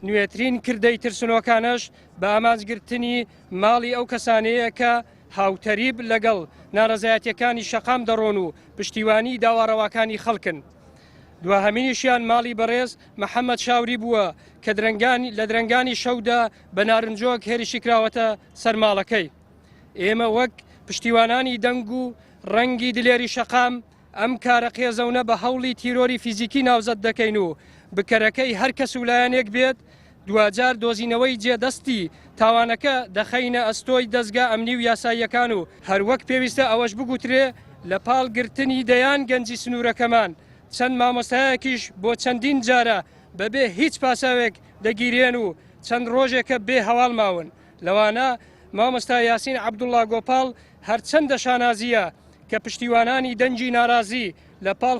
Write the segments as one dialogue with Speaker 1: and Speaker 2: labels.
Speaker 1: نوێترین کردەی ترسنۆکانش بە ئامانجگرتنی ماڵی ئەو کەسانەیە کە هاوتەریب لەگەڵ ناڕەزایەتیەکانی شەقام دەڕۆن و پشتیوانی داواڕەواکانی خەڵکن. دوهەمینیشیان ماڵی بەڕێز محەممەد شاوری بووە کە لە درەنگانی شەودا بە نارنجۆک هێرشی کراوەتە سەرماڵەکەی. ئێمە وەک پشتیوانانی دەنگ و ڕەنگی دلێری شەقام ئەم کارە قێزەونە بە هەوڵی تیرۆری فیزیکی ناوزەت دەکەین و بکەرەکەی هەر کەس ولایەنێک بێت دوجار دۆزینەوەی جێدەستی تاوانەکە دەخەینە ئەستۆی دەستگا ئەمنی و یاساییەکان و هەروەک پێویستە ئەوەش بگوترێ لە پاڵگرتنی دەیان گەنجی سنوورەکەمان چەند مامۆستایەکیش بۆ چەندین جارە بەبێ هیچ پاساوێک دەگیرێن و چەند ڕۆژێکە بێ هەواڵ ماون. لەوانە مامۆستا یاسین عەبدوڵڵا گۆپاڵ هەرچەندە شانازیە کە پشتیوانانی دەنجی ناڕازی لە پاڵ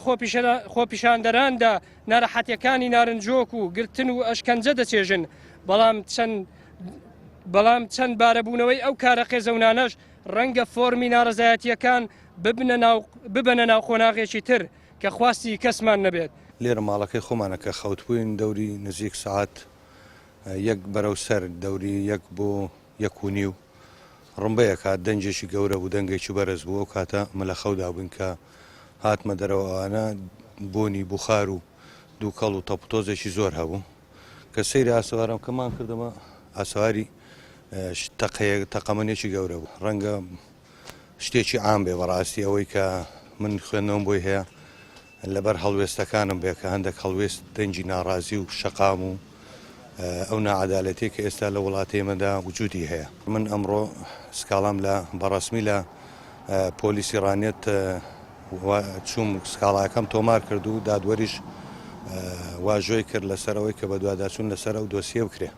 Speaker 1: خۆپیشاندەراندا ناڕەحەتیەکانی نارنجۆک و گرتن و ئەشکەنجە دەچێژن، بەڵام چەند بارەبوونەوەی ئەو کارە قێزەونانەش ڕەنگە فۆرمی ناڕزایەتیەکان ببنە ناو خۆناغێکی تر کە خواستی کەسمان نەبێت.
Speaker 2: لێرە ماڵەکەی خۆمانە کە خەوتبووین دەوری نزیک سعات یەک بەرەو سەر دەوری یەک بۆ یەکونی و ڕمبەیە کات دەنجێکی گەورە بوو دەنگێکی بەرز بوو ئەو کاتە مەلە خەودا بووین کە هاتمە دەرەوەوانە بۆنی بوخار و دووکەڵ و تەپتۆزێکی زۆر هەبوو کە سەیری ئاسوارم کەمان کردمە ئاسواری تەقەمەنێکی گەورە بوو. ڕەنگە شتێکی عام بێ بەڕاستی ئەوەی کە من خوێندنەوەم بۆی هەیە لەبەر هەڵوێستەکانم بێ کە هەندێک هەڵوێست دەنجی ناڕازی و شەقام و ئەو نەعەدالەتی کە ئێستا لە وڵاتێمەدا وجودی هەیە. من ئەمڕۆ سکاڵام لە بەڕەسمی لە پۆلیسی ڕانێت چوم سکاڵاکەم تۆمار کرد و دادوەریش واژۆی کرد لەسەرەوەی کە بە دوواداچوون لەسەر ئەو دۆسیە بکرێ.